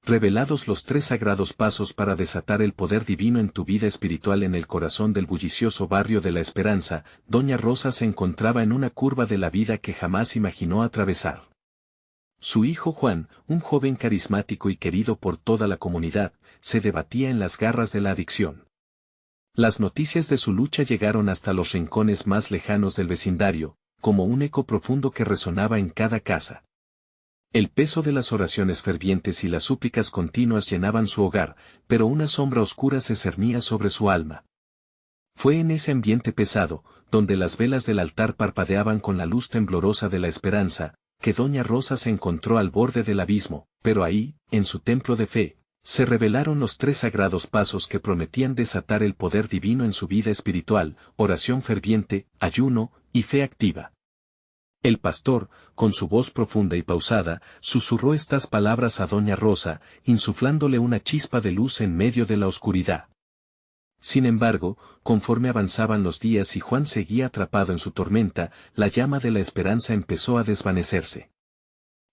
Revelados los 3 sagrados pasos para desatar el poder divino en tu vida espiritual en el corazón del bullicioso barrio de La Esperanza, doña Rosa se encontraba en una curva de la vida que jamás imaginó atravesar. Su hijo Juan, un joven carismático y querido por toda la comunidad, se debatía en las garras de la adicción. Las noticias de su lucha llegaron hasta los rincones más lejanos del vecindario, como un eco profundo que resonaba en cada casa. El peso de las oraciones fervientes y las súplicas continuas llenaban su hogar, pero una sombra oscura se cernía sobre su alma. Fue en ese ambiente pesado, donde las velas del altar parpadeaban con la luz temblorosa de la esperanza, que doña Rosa se encontró al borde del abismo, pero ahí, en su templo de fe, se revelaron los 3 sagrados pasos que prometían desatar el poder divino en su vida espiritual: oración ferviente, ayuno y fe activa. El pastor, con su voz profunda y pausada, susurró estas palabras a doña Rosa, insuflándole una chispa de luz en medio de la oscuridad. Sin embargo, conforme avanzaban los días y Juan seguía atrapado en su tormenta, la llama de la esperanza empezó a desvanecerse.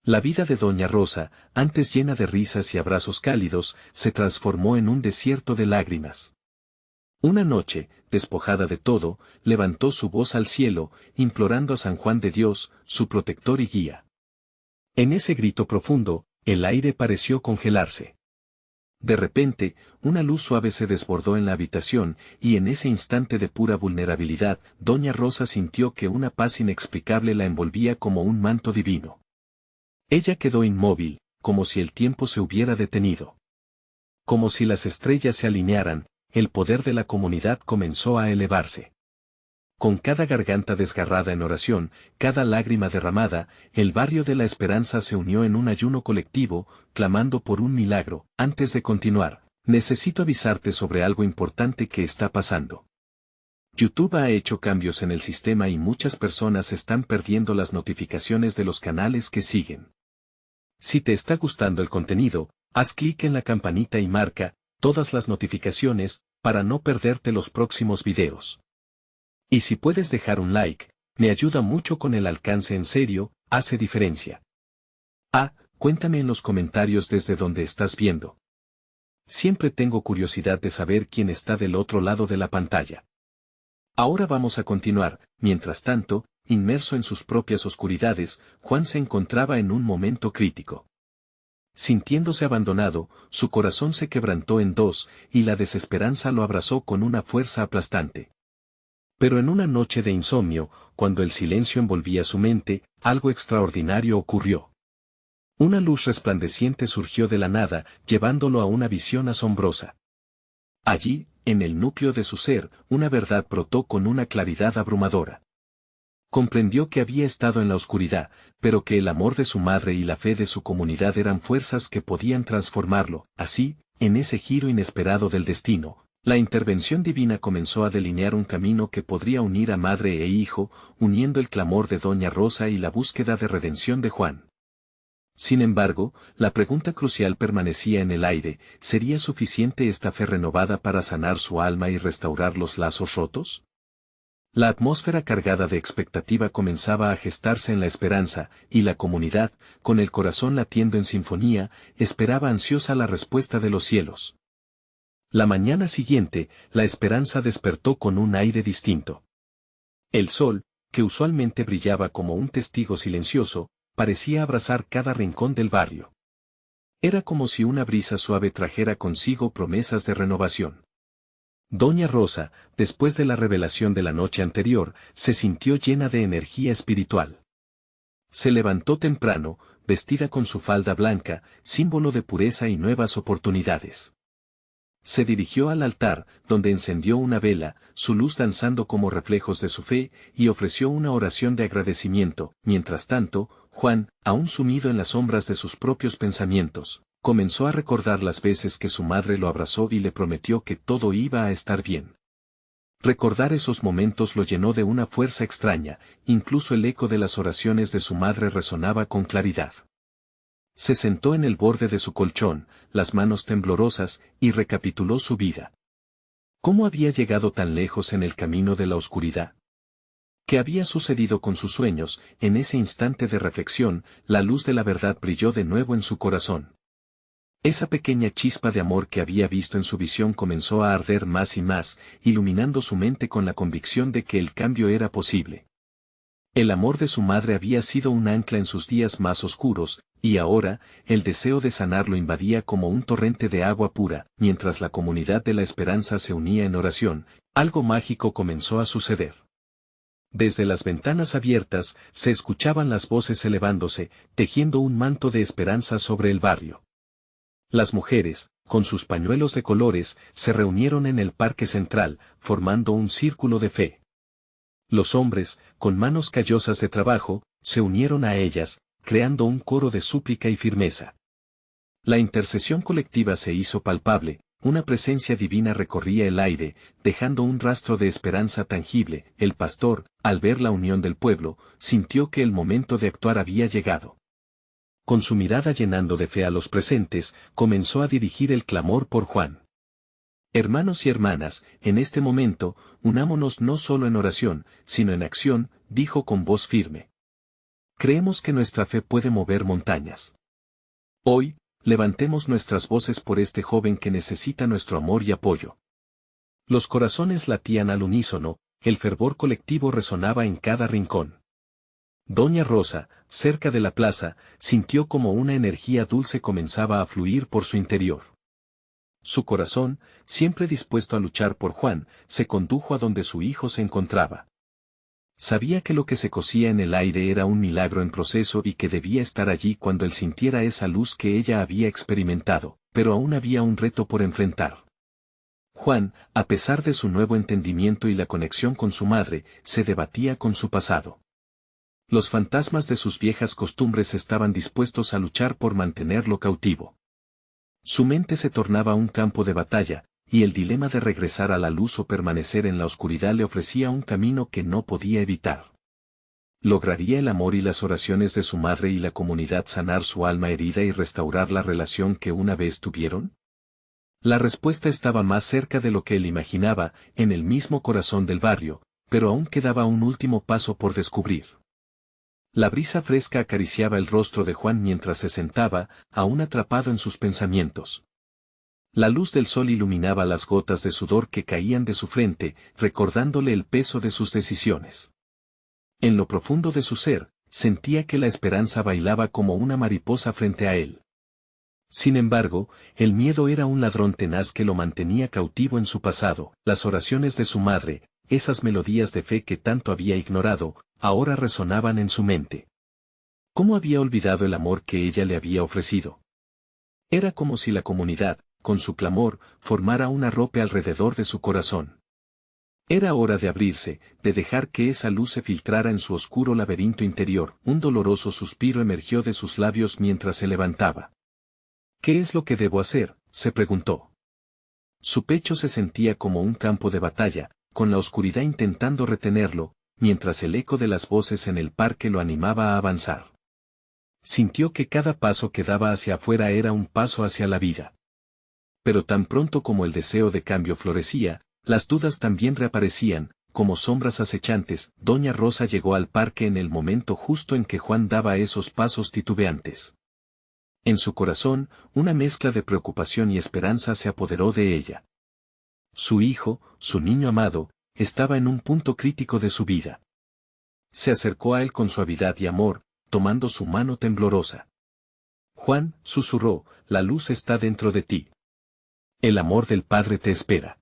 La vida de doña Rosa, antes llena de risas y abrazos cálidos, se transformó en un desierto de lágrimas. Una noche, despojada de todo, levantó su voz al cielo, implorando a San Juan de Dios, su protector y guía. En ese grito profundo, el aire pareció congelarse. De repente, una luz suave se desbordó en la habitación, y en ese instante de pura vulnerabilidad, doña Rosa sintió que una paz inexplicable la envolvía como un manto divino. Ella quedó inmóvil, como si el tiempo se hubiera detenido. Como si las estrellas se alinearan, el poder de la comunidad comenzó a elevarse. Con cada garganta desgarrada en oración, cada lágrima derramada, el barrio de La Esperanza se unió en un ayuno colectivo, clamando por un milagro. Antes de continuar, necesito avisarte sobre algo importante que está pasando. YouTube ha hecho cambios en el sistema y muchas personas están perdiendo las notificaciones de los canales que siguen. Si te está gustando el contenido, haz clic en la campanita y marca todas las notificaciones, para no perderte los próximos videos. Y si puedes dejar un like, me ayuda mucho con el alcance, en serio, hace diferencia. Cuéntame en los comentarios desde donde estás viendo. Siempre tengo curiosidad de saber quién está del otro lado de la pantalla. Ahora vamos a continuar. Mientras tanto, inmerso en sus propias oscuridades, Juan se encontraba en un momento crítico. Sintiéndose abandonado, su corazón se quebrantó en 2, y la desesperanza lo abrazó con una fuerza aplastante. Pero en una noche de insomnio, cuando el silencio envolvía su mente, algo extraordinario ocurrió. Una luz resplandeciente surgió de la nada, llevándolo a una visión asombrosa. Allí, en el núcleo de su ser, una verdad brotó con una claridad abrumadora. Comprendió que había estado en la oscuridad, pero que el amor de su madre y la fe de su comunidad eran fuerzas que podían transformarlo. Así, en ese giro inesperado del destino, la intervención divina comenzó a delinear un camino que podría unir a madre e hijo, uniendo el clamor de doña Rosa y la búsqueda de redención de Juan. Sin embargo, la pregunta crucial permanecía en el aire: ¿sería suficiente esta fe renovada para sanar su alma y restaurar los lazos rotos? La atmósfera cargada de expectativa comenzaba a gestarse en La Esperanza, y la comunidad, con el corazón latiendo en sinfonía, esperaba ansiosa la respuesta de los cielos. La mañana siguiente, La Esperanza despertó con un aire distinto. El sol, que usualmente brillaba como un testigo silencioso, parecía abrazar cada rincón del barrio. Era como si una brisa suave trajera consigo promesas de renovación. Doña Rosa, después de la revelación de la noche anterior, se sintió llena de energía espiritual. Se levantó temprano, vestida con su falda blanca, símbolo de pureza y nuevas oportunidades. Se dirigió al altar, donde encendió una vela, su luz danzando como reflejos de su fe, y ofreció una oración de agradecimiento. Mientras tanto, Juan, aún sumido en las sombras de sus propios pensamientos, comenzó a recordar las veces que su madre lo abrazó y le prometió que todo iba a estar bien. Recordar esos momentos lo llenó de una fuerza extraña, incluso el eco de las oraciones de su madre resonaba con claridad. Se sentó en el borde de su colchón, las manos temblorosas, y recapituló su vida. ¿Cómo había llegado tan lejos en el camino de la oscuridad? ¿Qué había sucedido con sus sueños? En ese instante de reflexión, la luz de la verdad brilló de nuevo en su corazón. Esa pequeña chispa de amor que había visto en su visión comenzó a arder más y más, iluminando su mente con la convicción de que el cambio era posible. El amor de su madre había sido un ancla en sus días más oscuros, y ahora, el deseo de sanar lo invadía como un torrente de agua pura. Mientras la comunidad de la esperanza se unía en oración, algo mágico comenzó a suceder. Desde las ventanas abiertas, se escuchaban las voces elevándose, tejiendo un manto de esperanza sobre el barrio. Las mujeres, con sus pañuelos de colores, se reunieron en el parque central, formando un círculo de fe. Los hombres, con manos callosas de trabajo, se unieron a ellas, creando un coro de súplica y firmeza. La intercesión colectiva se hizo palpable, una presencia divina recorría el aire, dejando un rastro de esperanza tangible. El pastor, al ver la unión del pueblo, sintió que el momento de actuar había llegado. Con su mirada llenando de fe a los presentes, comenzó a dirigir el clamor por Juan. Hermanos y hermanas, en este momento, unámonos no solo en oración, sino en acción, dijo con voz firme. Creemos que nuestra fe puede mover montañas. Hoy, levantemos nuestras voces por este joven que necesita nuestro amor y apoyo. Los corazones latían al unísono, el fervor colectivo resonaba en cada rincón. Doña Rosa, cerca de la plaza, sintió como una energía dulce comenzaba a fluir por su interior. Su corazón, siempre dispuesto a luchar por Juan, se condujo a donde su hijo se encontraba. Sabía que lo que se cosía en el aire era un milagro en proceso y que debía estar allí cuando él sintiera esa luz que ella había experimentado, pero aún había un reto por enfrentar. Juan, a pesar de su nuevo entendimiento y la conexión con su madre, se debatía con su pasado. Los fantasmas de sus viejas costumbres estaban dispuestos a luchar por mantenerlo cautivo. Su mente se tornaba un campo de batalla, y el dilema de regresar a la luz o permanecer en la oscuridad le ofrecía un camino que no podía evitar. ¿Lograría el amor y las oraciones de su madre y la comunidad sanar su alma herida y restaurar la relación que una vez tuvieron? La respuesta estaba más cerca de lo que él imaginaba, en el mismo corazón del barrio, pero aún quedaba un último paso por descubrir. La brisa fresca acariciaba el rostro de Juan mientras se sentaba, aún atrapado en sus pensamientos. La luz del sol iluminaba las gotas de sudor que caían de su frente, recordándole el peso de sus decisiones. En lo profundo de su ser, sentía que la esperanza bailaba como una mariposa frente a él. Sin embargo, el miedo era un ladrón tenaz que lo mantenía cautivo en su pasado. Las oraciones de su madre, esas melodías de fe que tanto había ignorado, ahora resonaban en su mente. ¿Cómo había olvidado el amor que ella le había ofrecido? Era como si la comunidad, con su clamor, formara una rope alrededor de su corazón. Era hora de abrirse, de dejar que esa luz se filtrara en su oscuro laberinto interior. Un doloroso suspiro emergió de sus labios mientras se levantaba. ¿Qué es lo que debo hacer?, se preguntó. Su pecho se sentía como un campo de batalla, con la oscuridad intentando retenerlo, mientras el eco de las voces en el parque lo animaba a avanzar. Sintió que cada paso que daba hacia afuera era un paso hacia la vida. Pero tan pronto como el deseo de cambio florecía, las dudas también reaparecían, como sombras acechantes. Doña Rosa llegó al parque en el momento justo en que Juan daba esos pasos titubeantes. En su corazón, una mezcla de preocupación y esperanza se apoderó de ella. Su hijo, su niño amado, estaba en un punto crítico de su vida. Se acercó a él con suavidad y amor, tomando su mano temblorosa. Juan, susurró, la luz está dentro de ti. El amor del Padre te espera.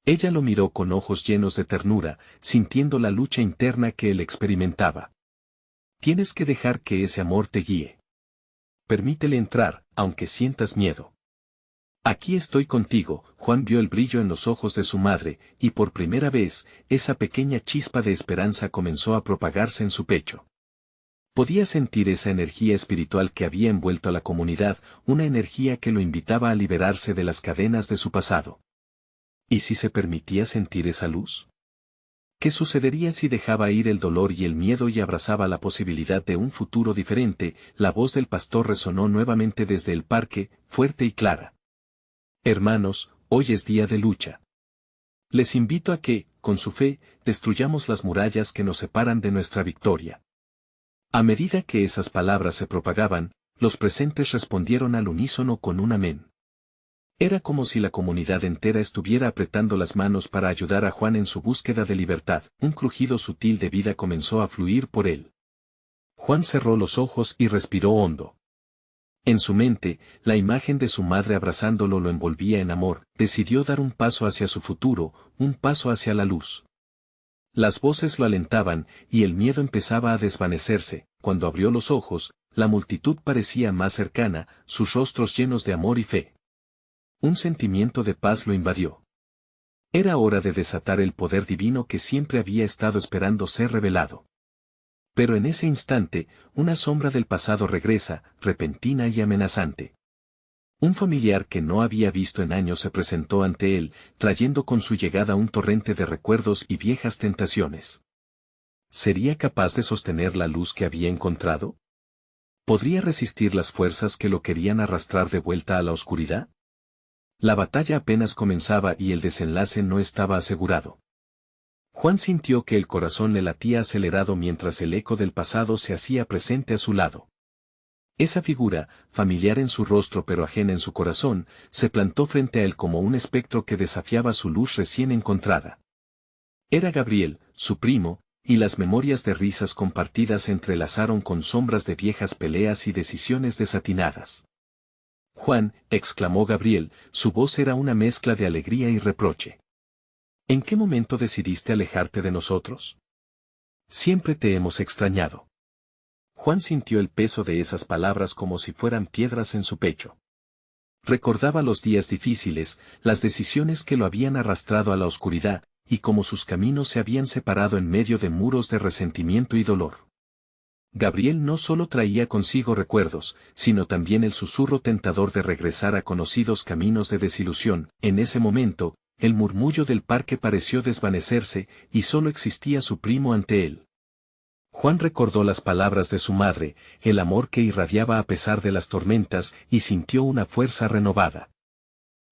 Ella lo miró con ojos llenos de ternura, sintiendo la lucha interna que él experimentaba. Tienes que dejar que ese amor te guíe. Permítele entrar, aunque sientas miedo. Aquí estoy contigo. Juan vio el brillo en los ojos de su madre, y por primera vez, esa pequeña chispa de esperanza comenzó a propagarse en su pecho. Podía sentir esa energía espiritual que había envuelto a la comunidad, una energía que lo invitaba a liberarse de las cadenas de su pasado. ¿Y si se permitía sentir esa luz? ¿Qué sucedería si dejaba ir el dolor y el miedo y abrazaba la posibilidad de un futuro diferente? La voz del pastor resonó nuevamente desde el parque, fuerte y clara. Hermanos, hoy es día de lucha. Les invito a que, con su fe, destruyamos las murallas que nos separan de nuestra victoria. A medida que esas palabras se propagaban, los presentes respondieron al unísono con un amén. Era como si la comunidad entera estuviera apretando las manos para ayudar a Juan en su búsqueda de libertad. Un crujido sutil de vida comenzó a fluir por él. Juan cerró los ojos y respiró hondo. En su mente, la imagen de su madre abrazándolo lo envolvía en amor. Decidió dar un paso hacia su futuro, un paso hacia la luz. Las voces lo alentaban, y el miedo empezaba a desvanecerse. Cuando abrió los ojos, la multitud parecía más cercana, sus rostros llenos de amor y fe. Un sentimiento de paz lo invadió. Era hora de desatar el poder divino que siempre había estado esperando ser revelado. Pero en ese instante, una sombra del pasado regresa, repentina y amenazante. Un familiar que no había visto en años se presentó ante él, trayendo con su llegada un torrente de recuerdos y viejas tentaciones. ¿Sería capaz de sostener la luz que había encontrado? ¿Podría resistir las fuerzas que lo querían arrastrar de vuelta a la oscuridad? La batalla apenas comenzaba y el desenlace no estaba asegurado. Juan sintió que el corazón le latía acelerado mientras el eco del pasado se hacía presente a su lado. Esa figura, familiar en su rostro pero ajena en su corazón, se plantó frente a él como un espectro que desafiaba su luz recién encontrada. Era Gabriel, su primo, y las memorias de risas compartidas se entrelazaron con sombras de viejas peleas y decisiones desatinadas. Juan, exclamó Gabriel, su voz era una mezcla de alegría y reproche. ¿En qué momento decidiste alejarte de nosotros? Siempre te hemos extrañado. Juan sintió el peso de esas palabras como si fueran piedras en su pecho. Recordaba los días difíciles, las decisiones que lo habían arrastrado a la oscuridad, y cómo sus caminos se habían separado en medio de muros de resentimiento y dolor. Gabriel no solo traía consigo recuerdos, sino también el susurro tentador de regresar a conocidos caminos de desilusión. En ese momento, el murmullo del parque pareció desvanecerse, y solo existía su primo ante él. Juan recordó las palabras de su madre, el amor que irradiaba a pesar de las tormentas, y sintió una fuerza renovada.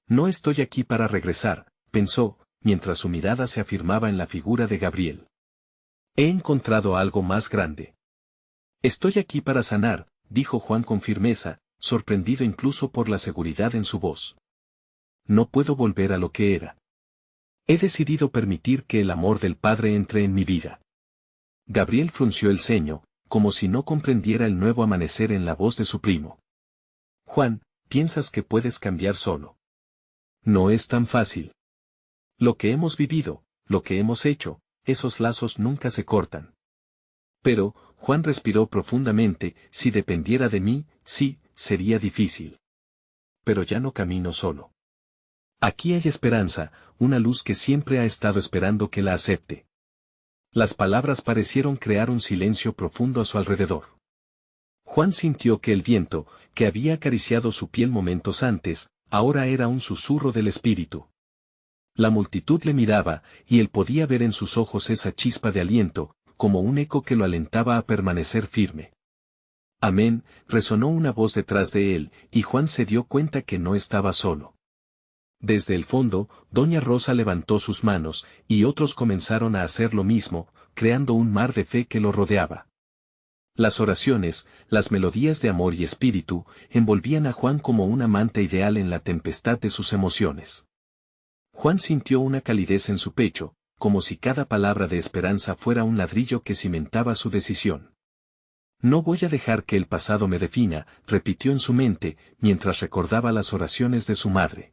No estoy aquí para regresar, pensó, mientras su mirada se afirmaba en la figura de Gabriel. He encontrado algo más grande. Estoy aquí para sanar, dijo Juan con firmeza, sorprendido incluso por la seguridad en su voz. No puedo volver a lo que era. He decidido permitir que el amor del Padre entre en mi vida. Gabriel frunció el ceño, como si no comprendiera el nuevo amanecer en la voz de su primo. Juan, ¿piensas que puedes cambiar solo? No es tan fácil. Lo que hemos vivido, lo que hemos hecho, esos lazos nunca se cortan. Pero, Juan respiró profundamente, si dependiera de mí, sí, sería difícil. Pero ya no camino solo. Aquí hay esperanza, una luz que siempre ha estado esperando que la acepte. Las palabras parecieron crear un silencio profundo a su alrededor. Juan sintió que el viento, que había acariciado su piel momentos antes, ahora era un susurro del espíritu. La multitud le miraba, y él podía ver en sus ojos esa chispa de aliento, como un eco que lo alentaba a permanecer firme. Amén, resonó una voz detrás de él, y Juan se dio cuenta que no estaba solo. Desde el fondo, doña Rosa levantó sus manos, y otros comenzaron a hacer lo mismo, creando un mar de fe que lo rodeaba. Las oraciones, las melodías de amor y espíritu, envolvían a Juan como un amante ideal en la tempestad de sus emociones. Juan sintió una calidez en su pecho, como si cada palabra de esperanza fuera un ladrillo que cimentaba su decisión. No voy a dejar que el pasado me defina, repitió en su mente, mientras recordaba las oraciones de su madre.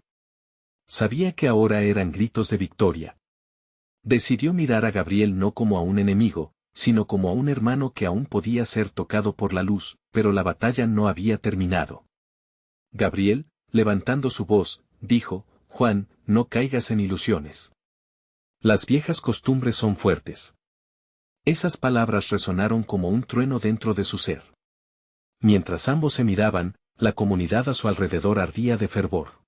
Sabía que ahora eran gritos de victoria. Decidió mirar a Gabriel no como a un enemigo, sino como a un hermano que aún podía ser tocado por la luz, pero la batalla no había terminado. Gabriel, levantando su voz, dijo, Juan, no caigas en ilusiones. Las viejas costumbres son fuertes. Esas palabras resonaron como un trueno dentro de su ser. Mientras ambos se miraban, la comunidad a su alrededor ardía de fervor.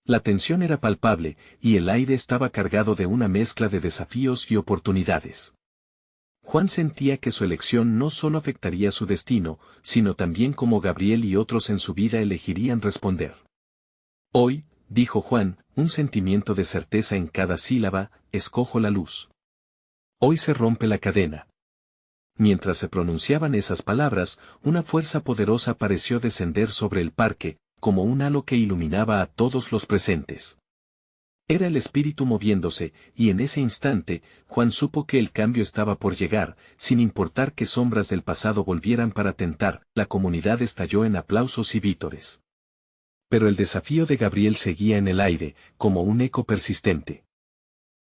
La tensión era palpable, y el aire estaba cargado de una mezcla de desafíos y oportunidades. Juan sentía que su elección no solo afectaría su destino, sino también cómo Gabriel y otros en su vida elegirían responder. Hoy, dijo Juan, un sentimiento de certeza en cada sílaba, escojo la luz. Hoy se rompe la cadena. mientras se pronunciaban esas palabras, una fuerza poderosa pareció descender sobre el parque, como un halo que iluminaba a todos los presentes. Era el espíritu moviéndose, y en ese instante, Juan supo que el cambio estaba por llegar, sin importar que sombras del pasado volvieran para tentar, la comunidad estalló en aplausos y vítores. Pero el desafío de Gabriel seguía en el aire, como un eco persistente.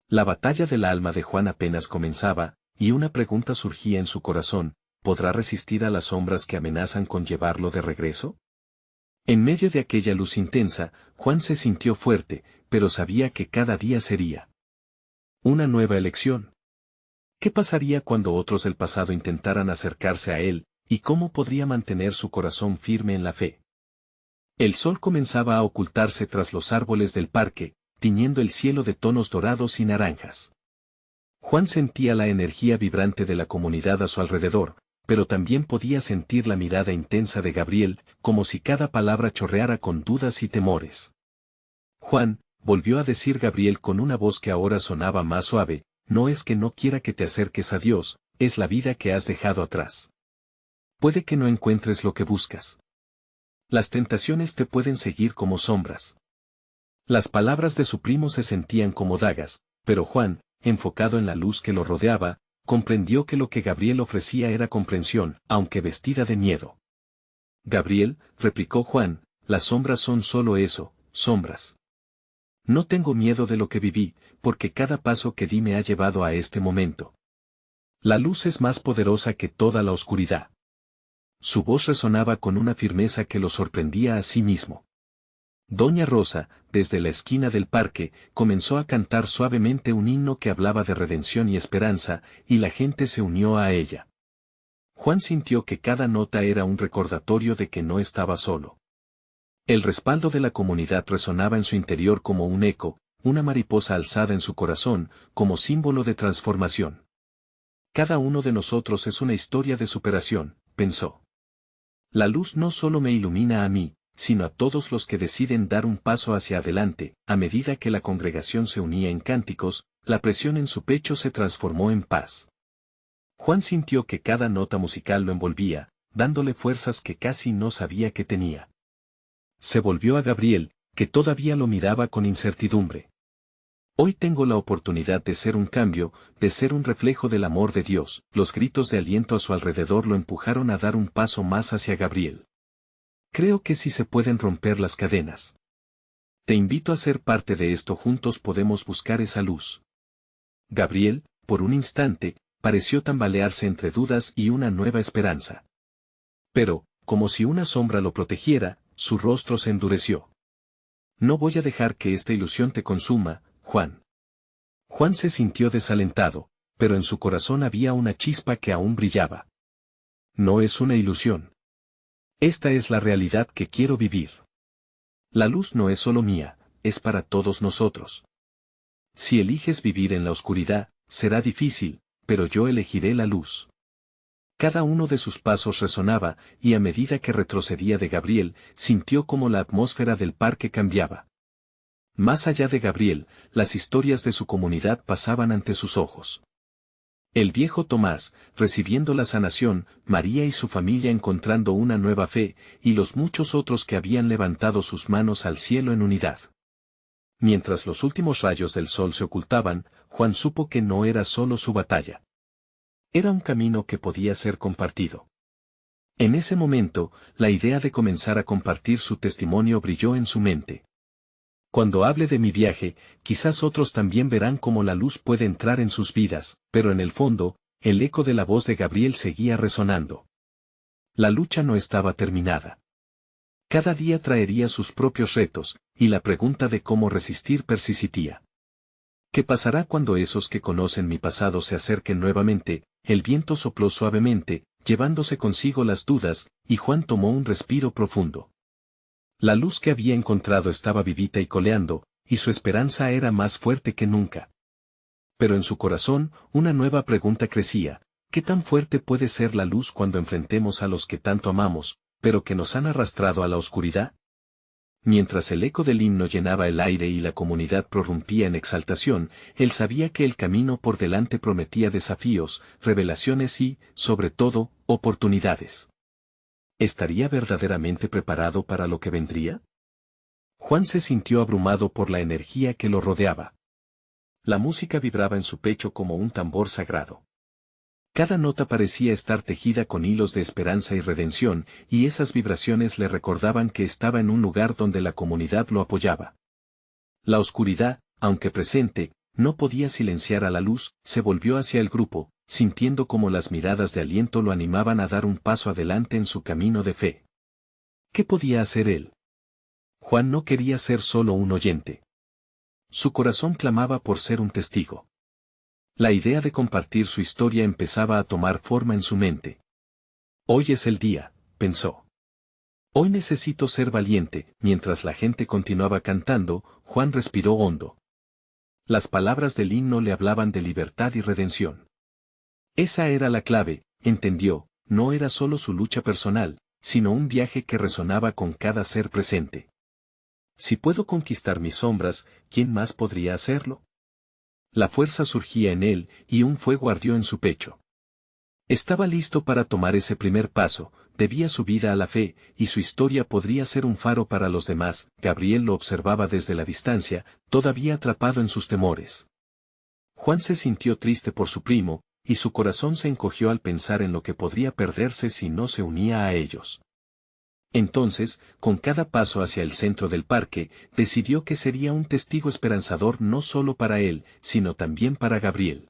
La batalla del alma de Juan apenas comenzaba, y una pregunta surgía en su corazón: ¿podrá resistir a las sombras que amenazan con llevarlo de regreso? En medio de aquella luz intensa, Juan se sintió fuerte, pero sabía que cada día sería una nueva elección. ¿Qué pasaría cuando otros del pasado intentaran acercarse a él, y cómo podría mantener su corazón firme en la fe? El sol comenzaba a ocultarse tras los árboles del parque, tiñendo el cielo de tonos dorados y naranjas. Juan sentía la energía vibrante de la comunidad a su alrededor, pero también podía sentir la mirada intensa de Gabriel, como si cada palabra chorreara con dudas y temores. Juan, volvió a decir Gabriel con una voz que ahora sonaba más suave, no es que no quiera que te acerques a Dios, es la vida que has dejado atrás. Puede que no encuentres lo que buscas. Las tentaciones te pueden seguir como sombras. Las palabras de su primo se sentían como dagas, pero Juan, enfocado en la luz que lo rodeaba, comprendió que lo que Gabriel ofrecía era comprensión, aunque vestida de miedo. Gabriel, replicó Juan, las sombras son solo eso, sombras. No tengo miedo de lo que viví, porque cada paso que di me ha llevado a este momento. La luz es más poderosa que toda la oscuridad. Su voz resonaba con una firmeza que lo sorprendía a sí mismo. Doña Rosa, desde la esquina del parque, comenzó a cantar suavemente un himno que hablaba de redención y esperanza, y la gente se unió a ella. Juan sintió que cada nota era un recordatorio de que no estaba solo. El respaldo de la comunidad resonaba en su interior como un eco, una mariposa alzada en su corazón, como símbolo de transformación. Cada uno de nosotros es una historia de superación, pensó. La luz no solo me ilumina a mí, sino a todos los que deciden dar un paso hacia adelante. A medida que la congregación se unía en cánticos, la presión en su pecho se transformó en paz. Juan sintió que cada nota musical lo envolvía, dándole fuerzas que casi no sabía que tenía. Se volvió a Gabriel, que todavía lo miraba con incertidumbre. Hoy tengo la oportunidad de ser un cambio, de ser un reflejo del amor de Dios. Los gritos de aliento a su alrededor lo empujaron a dar un paso más hacia Gabriel. Creo que sí se pueden romper las cadenas. Te invito a ser parte de esto, juntos podemos buscar esa luz. Gabriel, por un instante, pareció tambalearse entre dudas y una nueva esperanza. Pero, como si una sombra lo protegiera, su rostro se endureció. No voy a dejar que esta ilusión te consuma, Juan. Juan se sintió desalentado, pero en su corazón había una chispa que aún brillaba. No es una ilusión. Esta es la realidad que quiero vivir. La luz no es solo mía, es para todos nosotros. Si eliges vivir en la oscuridad, será difícil, pero yo elegiré la luz. Cada uno de sus pasos resonaba, y a medida que retrocedía de Gabriel, sintió como la atmósfera del parque cambiaba. Más allá de Gabriel, las historias de su comunidad pasaban ante sus ojos. El viejo Tomás, recibiendo la sanación, María y su familia encontrando una nueva fe, y los muchos otros que habían levantado sus manos al cielo en unidad. Mientras los últimos rayos del sol se ocultaban, Juan supo que no era solo su batalla. Era un camino que podía ser compartido. En ese momento, la idea de comenzar a compartir su testimonio brilló en su mente. Cuando hable de mi viaje, quizás otros también verán cómo la luz puede entrar en sus vidas, pero en el fondo, el eco de la voz de Gabriel seguía resonando. La lucha no estaba terminada. Cada día traería sus propios retos, y la pregunta de cómo resistir persistía. ¿Qué pasará cuando esos que conocen mi pasado se acerquen nuevamente? El viento sopló suavemente, llevándose consigo las dudas, y Juan tomó un respiro profundo. La luz que había encontrado estaba vivita y coleando, y su esperanza era más fuerte que nunca. Pero en su corazón, una nueva pregunta crecía: ¿qué tan fuerte puede ser la luz cuando enfrentemos a los que tanto amamos, pero que nos han arrastrado a la oscuridad? Mientras el eco del himno llenaba el aire y la comunidad prorrumpía en exaltación, él sabía que el camino por delante prometía desafíos, revelaciones y, sobre todo, oportunidades. ¿Estaría verdaderamente preparado para lo que vendría? Juan se sintió abrumado por la energía que lo rodeaba. La música vibraba en su pecho como un tambor sagrado. Cada nota parecía estar tejida con hilos de esperanza y redención, y esas vibraciones le recordaban que estaba en un lugar donde la comunidad lo apoyaba. La oscuridad, aunque presente, no podía silenciar a la luz, se volvió hacia el grupo, sintiendo como las miradas de aliento lo animaban a dar un paso adelante en su camino de fe. ¿Qué podía hacer él? Juan no quería ser solo un oyente. Su corazón clamaba por ser un testigo. La idea de compartir su historia empezaba a tomar forma en su mente. Hoy es el día, pensó. Hoy necesito ser valiente. Mientras la gente continuaba cantando, Juan respiró hondo. Las palabras del himno le hablaban de libertad y redención. Esa era la clave, entendió, no era solo su lucha personal, sino un viaje que resonaba con cada ser presente. Si puedo conquistar mis sombras, ¿quién más podría hacerlo? La fuerza surgía en él, y un fuego ardió en su pecho. Estaba listo para tomar ese primer paso, debía su vida a la fe, y su historia podría ser un faro para los demás. Gabriel lo observaba desde la distancia, todavía atrapado en sus temores. Juan se sintió triste por su primo, y su corazón se encogió al pensar en lo que podría perderse si no se unía a ellos. Entonces, con cada paso hacia el centro del parque, decidió que sería un testigo esperanzador no solo para él, sino también para Gabriel.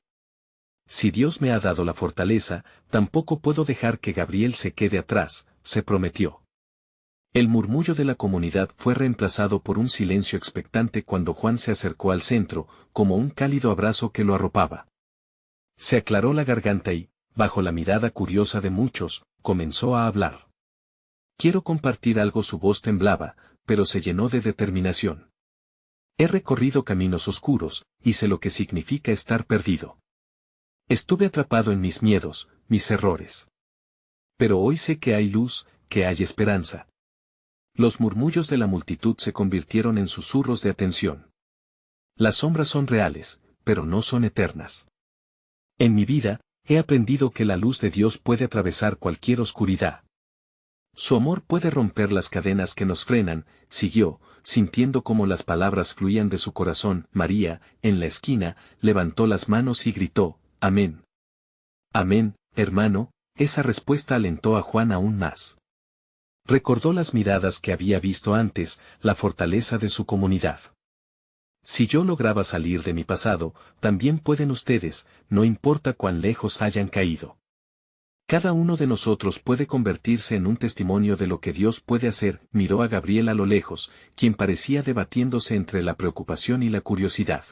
Si Dios me ha dado la fortaleza, tampoco puedo dejar que Gabriel se quede atrás, se prometió. El murmullo de la comunidad fue reemplazado por un silencio expectante cuando Juan se acercó al centro, como un cálido abrazo que lo arropaba. Se aclaró la garganta y, bajo la mirada curiosa de muchos, comenzó a hablar. Quiero compartir algo. Su voz temblaba, pero se llenó de determinación. He recorrido caminos oscuros, y sé lo que significa estar perdido. Estuve atrapado en mis miedos, mis errores. Pero hoy sé que hay luz, que hay esperanza. Los murmullos de la multitud se convirtieron en susurros de atención. Las sombras son reales, pero no son eternas. En mi vida, he aprendido que la luz de Dios puede atravesar cualquier oscuridad. Su amor puede romper las cadenas que nos frenan, siguió, sintiendo cómo las palabras fluían de su corazón. María, en la esquina, levantó las manos y gritó, «Amén». «Amén, hermano», esa respuesta alentó a Juan aún más. Recordó las miradas que había visto antes, la fortaleza de su comunidad. Si yo lograba salir de mi pasado, también pueden ustedes, no importa cuán lejos hayan caído. Cada uno de nosotros puede convertirse en un testimonio de lo que Dios puede hacer. Miró a Gabriel a lo lejos, quien parecía debatiéndose entre la preocupación y la curiosidad.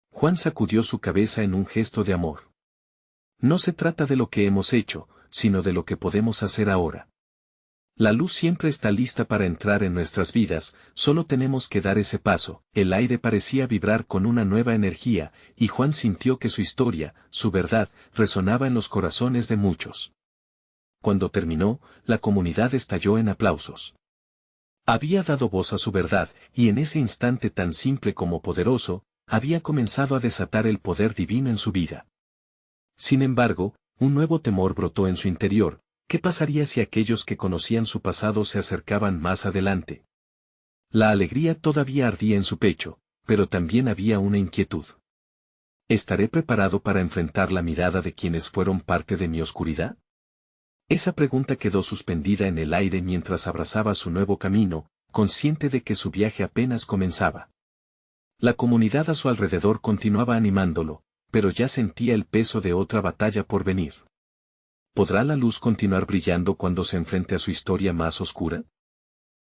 Juan sacudió su cabeza en un gesto de amor. No se trata de lo que hemos hecho, sino de lo que podemos hacer ahora. La luz siempre está lista para entrar en nuestras vidas, solo tenemos que dar ese paso. El aire parecía vibrar con una nueva energía, y Juan sintió que su historia, su verdad, resonaba en los corazones de muchos. Cuando terminó, la comunidad estalló en aplausos. Había dado voz a su verdad, y en ese instante tan simple como poderoso, había comenzado a desatar el poder divino en su vida. Sin embargo, un nuevo temor brotó en su interior. ¿Qué pasaría si aquellos que conocían su pasado se acercaban más adelante? La alegría todavía ardía en su pecho, pero también había una inquietud. ¿Estaré preparado para enfrentar la mirada de quienes fueron parte de mi oscuridad? Esa pregunta quedó suspendida en el aire mientras abrazaba su nuevo camino, consciente de que su viaje apenas comenzaba. La comunidad a su alrededor continuaba animándolo, pero ya sentía el peso de otra batalla por venir. ¿Podrá la luz continuar brillando cuando se enfrente a su historia más oscura?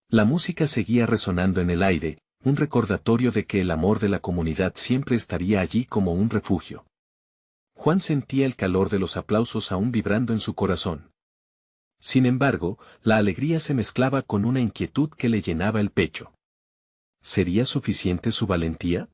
La música seguía resonando en el aire, un recordatorio de que el amor de la comunidad siempre estaría allí como un refugio. Juan sentía el calor de los aplausos aún vibrando en su corazón. Sin embargo, la alegría se mezclaba con una inquietud que le llenaba el pecho. ¿Sería suficiente su valentía?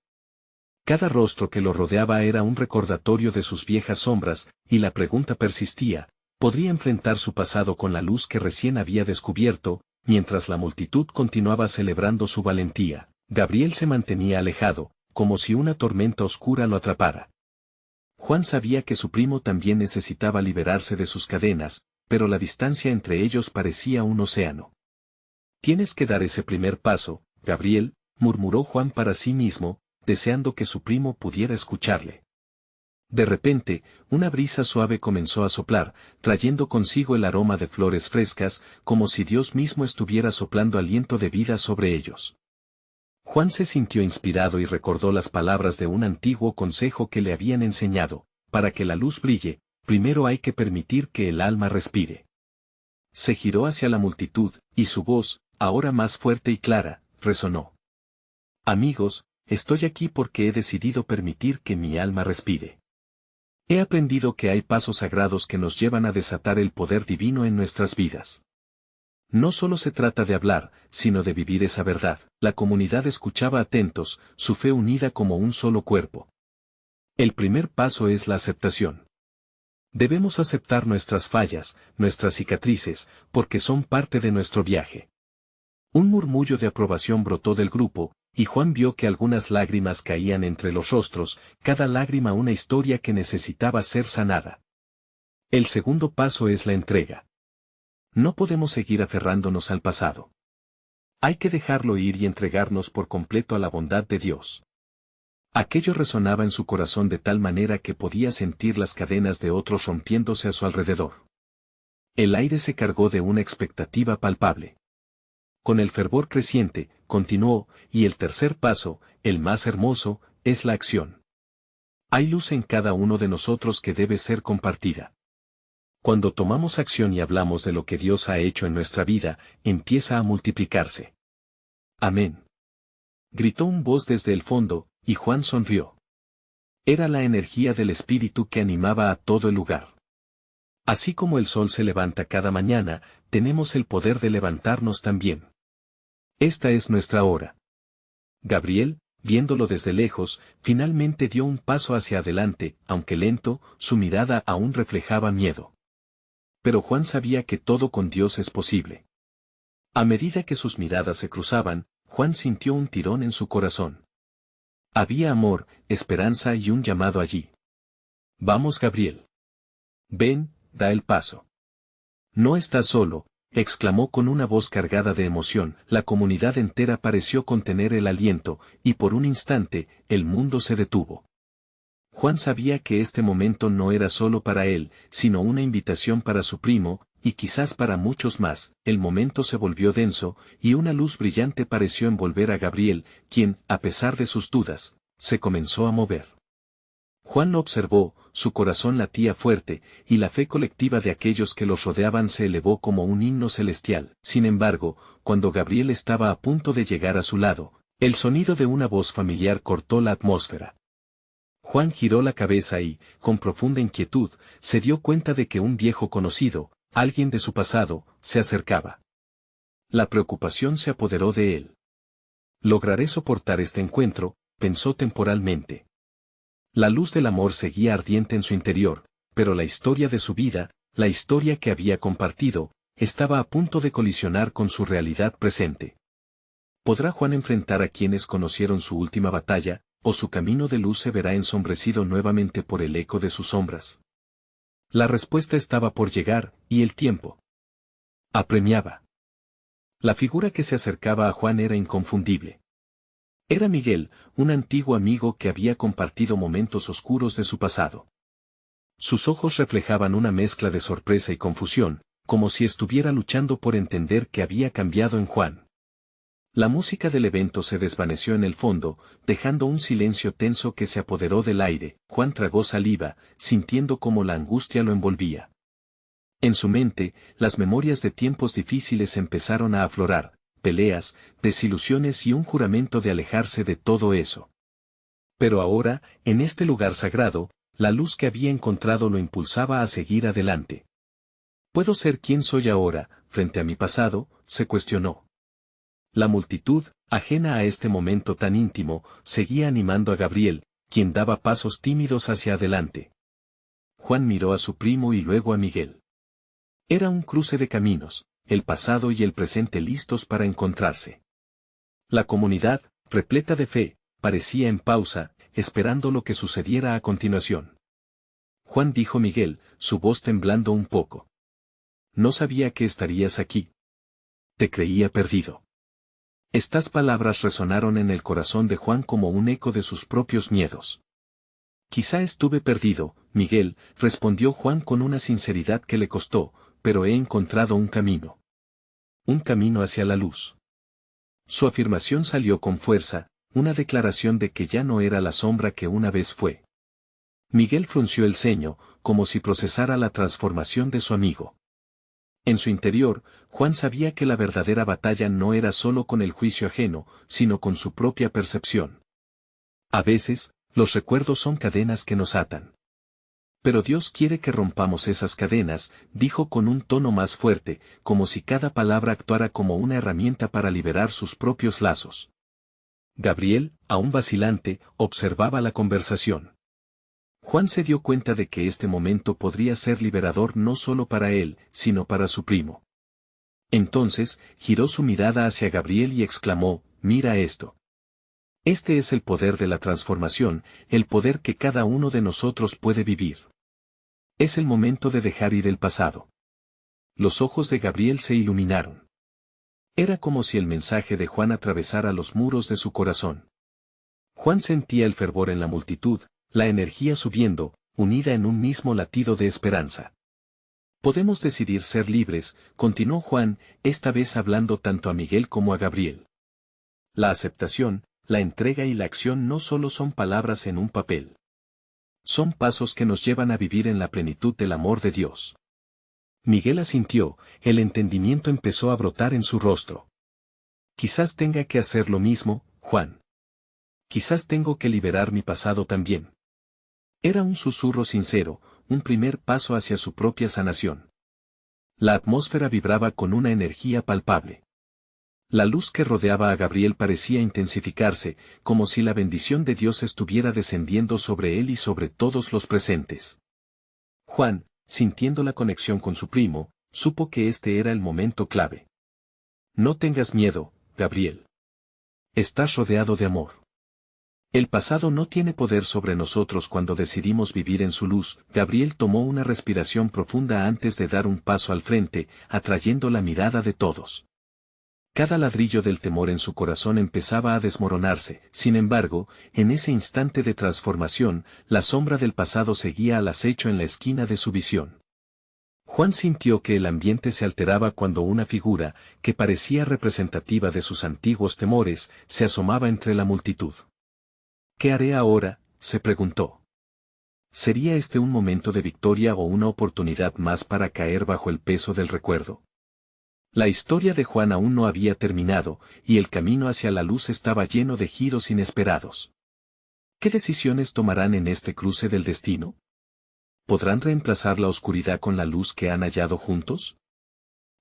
Cada rostro que lo rodeaba era un recordatorio de sus viejas sombras, y la pregunta persistía, ¿podría enfrentar su pasado con la luz que recién había descubierto? mientras la multitud continuaba celebrando su valentía, Gabriel se mantenía alejado, como si una tormenta oscura lo atrapara. Juan sabía que su primo también necesitaba liberarse de sus cadenas, pero la distancia entre ellos parecía un océano. Tienes que dar ese primer paso, Gabriel, murmuró Juan para sí mismo, deseando que su primo pudiera escucharle. De repente, una brisa suave comenzó a soplar, trayendo consigo el aroma de flores frescas, como si Dios mismo estuviera soplando aliento de vida sobre ellos. Juan se sintió inspirado y recordó las palabras de un antiguo consejo que le habían enseñado: para que la luz brille, primero hay que permitir que el alma respire. Se giró hacia la multitud, y su voz, ahora más fuerte y clara, resonó. Amigos, estoy aquí porque he decidido permitir que mi alma respire. He aprendido que hay pasos sagrados que nos llevan a desatar el poder divino en nuestras vidas. No solo se trata de hablar, sino de vivir esa verdad. La comunidad escuchaba atentos, su fe unida como un solo cuerpo. El primer paso es la aceptación. Debemos aceptar nuestras fallas, nuestras cicatrices, porque son parte de nuestro viaje. Un murmullo de aprobación brotó del grupo, y Juan vio que algunas lágrimas caían entre los rostros, cada lágrima una historia que necesitaba ser sanada. El segundo paso es la entrega. No podemos seguir aferrándonos al pasado. Hay que dejarlo ir y entregarnos por completo a la bondad de Dios. Aquello resonaba en su corazón de tal manera que podía sentir las cadenas de otros rompiéndose a su alrededor. El aire se cargó de una expectativa palpable. Con el fervor creciente, continuó, y el tercer paso, el más hermoso, es la acción. Hay luz en cada uno de nosotros que debe ser compartida. Cuando tomamos acción y hablamos de lo que Dios ha hecho en nuestra vida, empieza a multiplicarse. Amén. Gritó un voz desde el fondo, y Juan sonrió. Era la energía del Espíritu que animaba a todo el lugar. Así como el sol se levanta cada mañana, tenemos el poder de levantarnos también. Esta es nuestra hora. Gabriel, viéndolo desde lejos, finalmente dio un paso hacia adelante, aunque lento, su mirada aún reflejaba miedo. Pero Juan sabía que todo con Dios es posible. A medida que sus miradas se cruzaban, Juan sintió un tirón en su corazón. Había amor, esperanza y un llamado allí. Vamos, Gabriel. Ven, da el paso. No estás solo, exclamó con una voz cargada de emoción. La comunidad entera pareció contener el aliento, y por un instante, el mundo se detuvo. Juan sabía que este momento no era solo para él, sino una invitación para su primo, y quizás para muchos más. El momento se volvió denso, y una luz brillante pareció envolver a Gabriel, quien, a pesar de sus dudas, se comenzó a mover. Juan lo observó, su corazón latía fuerte, y la fe colectiva de aquellos que los rodeaban se elevó como un himno celestial. Sin embargo, cuando Gabriel estaba a punto de llegar a su lado, el sonido de una voz familiar cortó la atmósfera. Juan giró la cabeza y, con profunda inquietud, se dio cuenta de que un viejo conocido, alguien de su pasado, se acercaba. La preocupación se apoderó de él. Lograré soportar este encuentro, pensó temporalmente. La luz del amor seguía ardiente en su interior, pero la historia de su vida, la historia que había compartido, estaba a punto de colisionar con su realidad presente. ¿Podrá Juan enfrentar a quienes conocieron su última batalla, o su camino de luz se verá ensombrecido nuevamente por el eco de sus sombras? La respuesta estaba por llegar, y el tiempo apremiaba. La figura que se acercaba a Juan era inconfundible. Era Miguel, un antiguo amigo que había compartido momentos oscuros de su pasado. Sus ojos reflejaban una mezcla de sorpresa y confusión, como si estuviera luchando por entender qué había cambiado en Juan. La música del evento se desvaneció en el fondo, dejando un silencio tenso que se apoderó del aire. Juan tragó saliva, sintiendo cómo la angustia lo envolvía. En su mente, las memorias de tiempos difíciles empezaron a aflorar, peleas, desilusiones y un juramento de alejarse de todo eso. Pero ahora, en este lugar sagrado, la luz que había encontrado lo impulsaba a seguir adelante. ¿Puedo ser quien soy ahora, frente a mi pasado?, se cuestionó. La multitud, ajena a este momento tan íntimo, seguía animando a Gabriel, quien daba pasos tímidos hacia adelante. Juan miró a su primo y luego a Miguel. Era un cruce de caminos, el pasado y el presente listos para encontrarse. La comunidad, repleta de fe, parecía en pausa, esperando lo que sucediera a continuación. Juan, dijo Miguel, su voz temblando un poco. No sabía que estarías aquí. Te creía perdido. Estas palabras resonaron en el corazón de Juan como un eco de sus propios miedos. Quizá estuve perdido, Miguel, respondió Juan con una sinceridad que le costó, pero he encontrado un camino. Un camino hacia la luz. Su afirmación salió con fuerza, una declaración de que ya no era la sombra que una vez fue. Miguel frunció el ceño, como si procesara la transformación de su amigo. En su interior, Juan sabía que la verdadera batalla no era solo con el juicio ajeno, sino con su propia percepción. A veces, los recuerdos son cadenas que nos atan. Pero Dios quiere que rompamos esas cadenas, dijo con un tono más fuerte, como si cada palabra actuara como una herramienta para liberar sus propios lazos. Gabriel, aún vacilante, observaba la conversación. Juan se dio cuenta de que este momento podría ser liberador no solo para él, sino para su primo. Entonces, giró su mirada hacia Gabriel y exclamó, «Mira esto». Este es el poder de la transformación, el poder que cada uno de nosotros puede vivir. Es el momento de dejar ir el pasado. Los ojos de Gabriel se iluminaron. Era como si el mensaje de Juan atravesara los muros de su corazón. Juan sentía el fervor en la multitud, la energía subiendo, unida en un mismo latido de esperanza. Podemos decidir ser libres, continuó Juan, esta vez hablando tanto a Miguel como a Gabriel. La aceptación, la entrega y la acción no solo son palabras en un papel. Son pasos que nos llevan a vivir en la plenitud del amor de Dios. Miguel asintió, el entendimiento empezó a brotar en su rostro. Quizás tenga que hacer lo mismo, Juan. Quizás tengo que liberar mi pasado también. Era un susurro sincero, un primer paso hacia su propia sanación. La atmósfera vibraba con una energía palpable. La luz que rodeaba a Gabriel parecía intensificarse, como si la bendición de Dios estuviera descendiendo sobre él y sobre todos los presentes. Juan, sintiendo la conexión con su primo, supo que este era el momento clave. No tengas miedo, Gabriel. Estás rodeado de amor. El pasado no tiene poder sobre nosotros cuando decidimos vivir en su luz. Gabriel tomó una respiración profunda antes de dar un paso al frente, atrayendo la mirada de todos. Cada ladrillo del temor en su corazón empezaba a desmoronarse, sin embargo, en ese instante de transformación, la sombra del pasado seguía al acecho en la esquina de su visión. Juan sintió que el ambiente se alteraba cuando una figura, que parecía representativa de sus antiguos temores, se asomaba entre la multitud. ¿Qué haré ahora?, se preguntó. ¿Sería este un momento de victoria o una oportunidad más para caer bajo el peso del recuerdo? La historia de Juan aún no había terminado, y el camino hacia la luz estaba lleno de giros inesperados. ¿Qué decisiones tomarán en este cruce del destino? ¿Podrán reemplazar la oscuridad con la luz que han hallado juntos?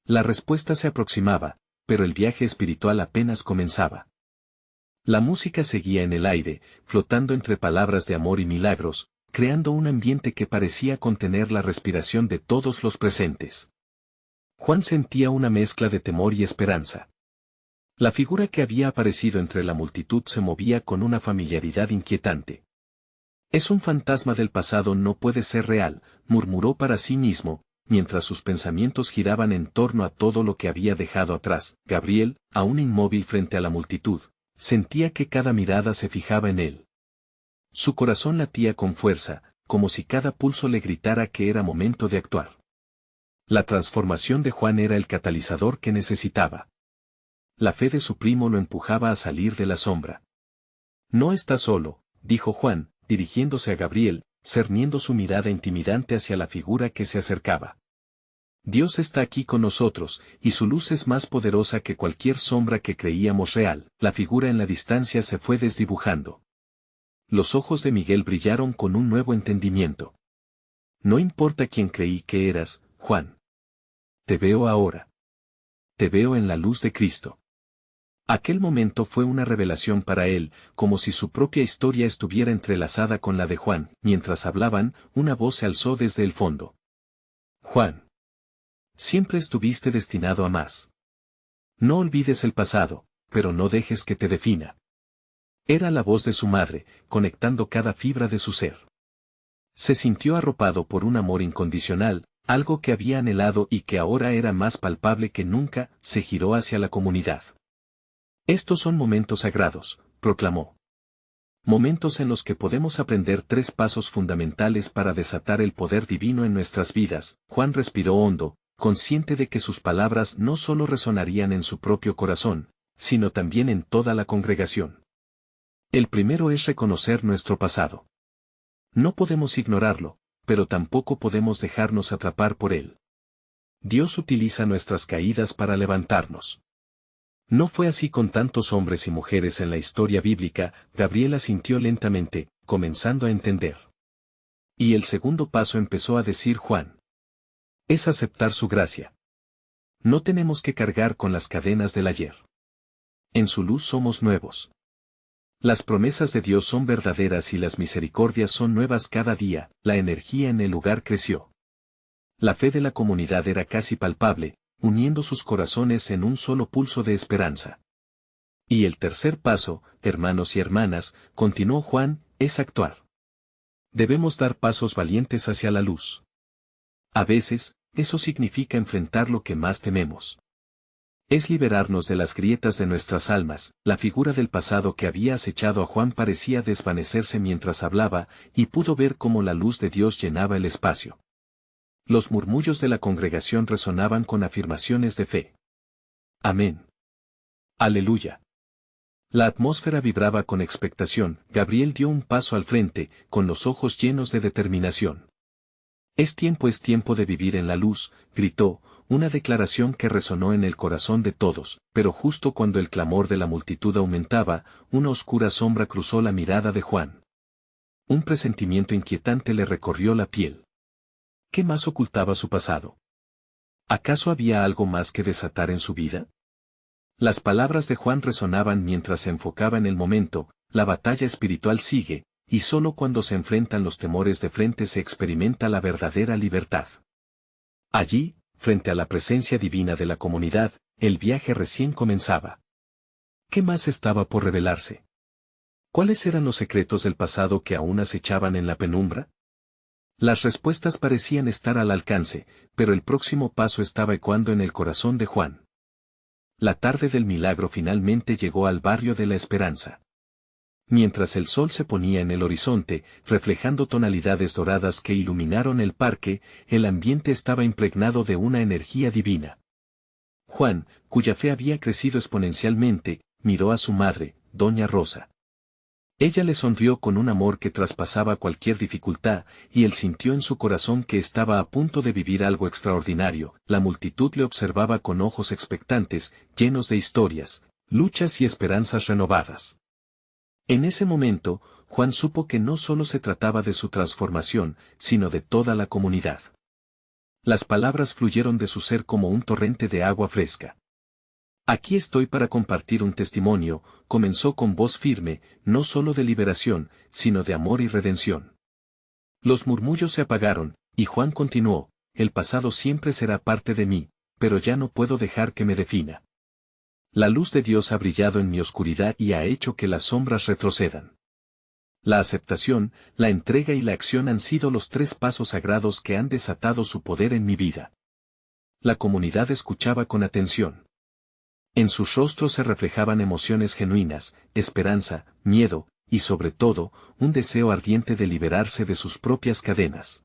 La respuesta se aproximaba, pero el viaje espiritual apenas comenzaba. La música seguía en el aire, flotando entre palabras de amor y milagros, creando un ambiente que parecía contener la respiración de todos los presentes. Juan sentía una mezcla de temor y esperanza. La figura que había aparecido entre la multitud se movía con una familiaridad inquietante. «Es un fantasma del pasado, no puede ser real», murmuró para sí mismo, mientras sus pensamientos giraban en torno a todo lo que había dejado atrás. Gabriel, aún inmóvil frente a la multitud, sentía que cada mirada se fijaba en él. Su corazón latía con fuerza, como si cada pulso le gritara que era momento de actuar. La transformación de Juan era el catalizador que necesitaba. La fe de su primo lo empujaba a salir de la sombra. «No está solo», dijo Juan, dirigiéndose a Gabriel, cerniendo su mirada intimidante hacia la figura que se acercaba. «Dios está aquí con nosotros, y su luz es más poderosa que cualquier sombra que creíamos real». La figura en la distancia se fue desdibujando. Los ojos de Miguel brillaron con un nuevo entendimiento. «No importa quién creí que eras, Juan. Te veo ahora. Te veo en la luz de Cristo». Aquel momento fue una revelación para él, como si su propia historia estuviera entrelazada con la de Juan. Mientras hablaban, una voz se alzó desde el fondo. «Juan. Siempre estuviste destinado a más. No olvides el pasado, pero no dejes que te defina. Era la voz de su madre, conectando cada fibra de su ser. Se sintió arropado por un amor incondicional, algo que había anhelado y que ahora era más palpable que nunca. Se giró hacia la comunidad. Estos son momentos sagrados, proclamó. Momentos en los que podemos aprender 3 pasos fundamentales para desatar el poder divino en nuestras vidas. Juan respiró hondo, consciente de que sus palabras no solo resonarían en su propio corazón, sino también en toda la congregación. El primero es reconocer nuestro pasado. No podemos ignorarlo, pero tampoco podemos dejarnos atrapar por él. Dios utiliza nuestras caídas para levantarnos. No fue así con tantos hombres y mujeres en la historia bíblica. Gabriel asintió lentamente, comenzando a entender. Y el segundo paso, empezó a decir Juan, es aceptar su gracia. No tenemos que cargar con las cadenas del ayer. En su luz somos nuevos. Las promesas de Dios son verdaderas y las misericordias son nuevas cada día. La energía en el lugar creció. La fe de la comunidad era casi palpable, uniendo sus corazones en un solo pulso de esperanza. Y el tercer paso, hermanos y hermanas, continuó Juan, es actuar. Debemos dar pasos valientes hacia la luz. A veces, eso significa enfrentar lo que más tememos. Es liberarnos de las grietas de nuestras almas. La figura del pasado que había acechado a Juan parecía desvanecerse mientras hablaba, y pudo ver cómo la luz de Dios llenaba el espacio. Los murmullos de la congregación resonaban con afirmaciones de fe. Amén. Aleluya. La atmósfera vibraba con expectación. Gabriel dio un paso al frente, con los ojos llenos de determinación. Es tiempo de vivir en la luz, gritó, una declaración que resonó en el corazón de todos, pero justo cuando el clamor de la multitud aumentaba, una oscura sombra cruzó la mirada de Juan. Un presentimiento inquietante le recorrió la piel. ¿Qué más ocultaba su pasado? ¿Acaso había algo más que desatar en su vida? Las palabras de Juan resonaban mientras se enfocaba en el momento. La batalla espiritual sigue, y solo cuando se enfrentan los temores de frente se experimenta la verdadera libertad. Allí, frente a la presencia divina de la comunidad, el viaje recién comenzaba. ¿Qué más estaba por revelarse? ¿Cuáles eran los secretos del pasado que aún acechaban en la penumbra? Las respuestas parecían estar al alcance, pero el próximo paso estaba ecoando en el corazón de Juan. La tarde del milagro finalmente llegó al barrio de la Esperanza. Mientras el sol se ponía en el horizonte, reflejando tonalidades doradas que iluminaron el parque, el ambiente estaba impregnado de una energía divina. Juan, cuya fe había crecido exponencialmente, miró a su madre, doña Rosa. Ella le sonrió con un amor que traspasaba cualquier dificultad, y él sintió en su corazón que estaba a punto de vivir algo extraordinario. La multitud le observaba con ojos expectantes, llenos de historias, luchas y esperanzas renovadas. En ese momento, Juan supo que no solo se trataba de su transformación, sino de toda la comunidad. Las palabras fluyeron de su ser como un torrente de agua fresca. Aquí estoy para compartir un testimonio, comenzó con voz firme, no solo de liberación, sino de amor y redención. Los murmullos se apagaron, y Juan continuó, el pasado siempre será parte de mí, pero ya no puedo dejar que me defina. La luz de Dios ha brillado en mi oscuridad y ha hecho que las sombras retrocedan. La aceptación, la entrega y la acción han sido los 3 pasos sagrados que han desatado su poder en mi vida. La comunidad escuchaba con atención. En sus rostros se reflejaban emociones genuinas, esperanza, miedo, y sobre todo, un deseo ardiente de liberarse de sus propias cadenas.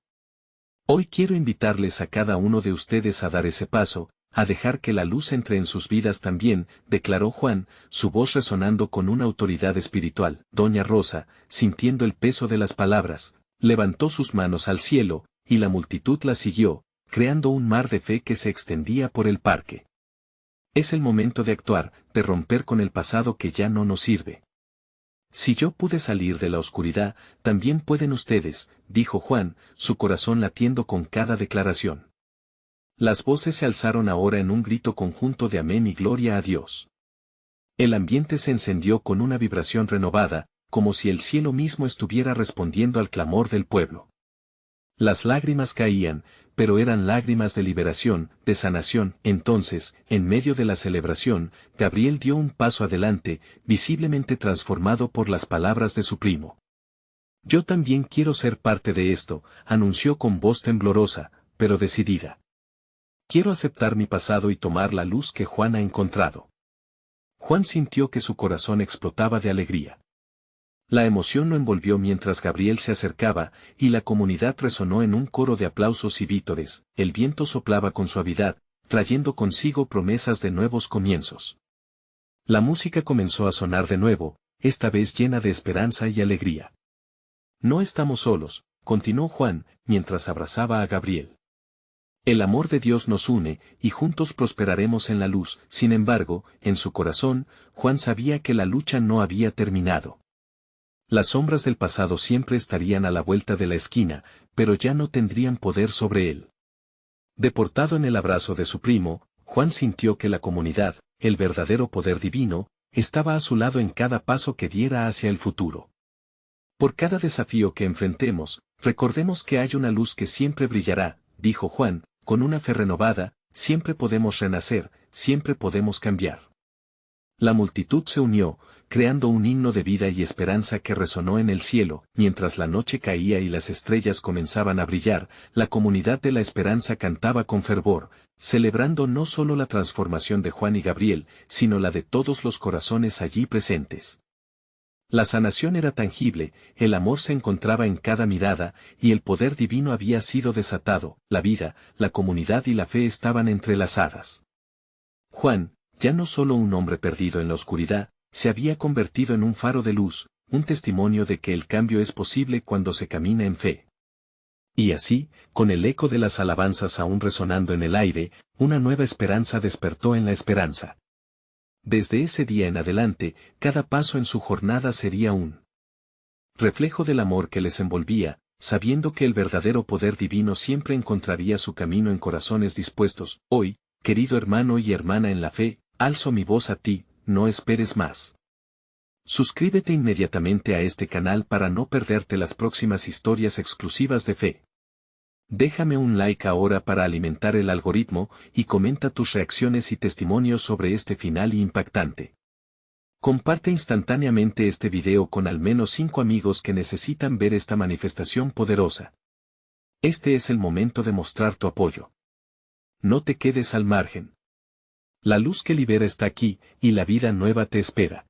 Hoy quiero invitarles a cada uno de ustedes a dar ese paso, a dejar que la luz entre en sus vidas también, declaró Juan, su voz resonando con una autoridad espiritual. Doña Rosa, sintiendo el peso de las palabras, levantó sus manos al cielo, y la multitud la siguió, creando un mar de fe que se extendía por el parque. Es el momento de actuar, de romper con el pasado que ya no nos sirve. Si yo pude salir de la oscuridad, también pueden ustedes, dijo Juan, su corazón latiendo con cada declaración. Las voces se alzaron ahora en un grito conjunto de amén y gloria a Dios. El ambiente se encendió con una vibración renovada, como si el cielo mismo estuviera respondiendo al clamor del pueblo. Las lágrimas caían, pero eran lágrimas de liberación, de sanación. Entonces, en medio de la celebración, Gabriel dio un paso adelante, visiblemente transformado por las palabras de su primo. Yo también quiero ser parte de esto, anunció con voz temblorosa, pero decidida. Quiero aceptar mi pasado y tomar la luz que Juan ha encontrado. Juan sintió que su corazón explotaba de alegría. La emoción lo envolvió mientras Gabriel se acercaba, y la comunidad resonó en un coro de aplausos y vítores. El viento soplaba con suavidad, trayendo consigo promesas de nuevos comienzos. La música comenzó a sonar de nuevo, esta vez llena de esperanza y alegría. No estamos solos, continuó Juan, mientras abrazaba a Gabriel. El amor de Dios nos une, y juntos prosperaremos en la luz. Sin embargo, en su corazón, Juan sabía que la lucha no había terminado. Las sombras del pasado siempre estarían a la vuelta de la esquina, pero ya no tendrían poder sobre él. Deportado en el abrazo de su primo, Juan sintió que la comunidad, el verdadero poder divino, estaba a su lado en cada paso que diera hacia el futuro. Por cada desafío que enfrentemos, recordemos que hay una luz que siempre brillará, dijo Juan, con una fe renovada, siempre podemos renacer, siempre podemos cambiar. La multitud se unió, creando un himno de vida y esperanza que resonó en el cielo. Mientras la noche caía y las estrellas comenzaban a brillar, la comunidad de la esperanza cantaba con fervor, celebrando no solo la transformación de Juan y Gabriel, sino la de todos los corazones allí presentes. La sanación era tangible, el amor se encontraba en cada mirada, y el poder divino había sido desatado. La vida, la comunidad y la fe estaban entrelazadas. Juan, ya no solo un hombre perdido en la oscuridad, se había convertido en un faro de luz, un testimonio de que el cambio es posible cuando se camina en fe. Y así, con el eco de las alabanzas aún resonando en el aire, una nueva esperanza despertó en la esperanza. Desde ese día en adelante, cada paso en su jornada sería un reflejo del amor que les envolvía, sabiendo que el verdadero poder divino siempre encontraría su camino en corazones dispuestos. Hoy, querido hermano y hermana en la fe, alzo mi voz a ti, no esperes más. Suscríbete inmediatamente a este canal para no perderte las próximas historias exclusivas de fe. Déjame un like ahora para alimentar el algoritmo y comenta tus reacciones y testimonios sobre este final impactante. Comparte instantáneamente este video con al menos 5 amigos que necesitan ver esta manifestación poderosa. Este es el momento de mostrar tu apoyo. No te quedes al margen. La luz que libera está aquí, y la vida nueva te espera.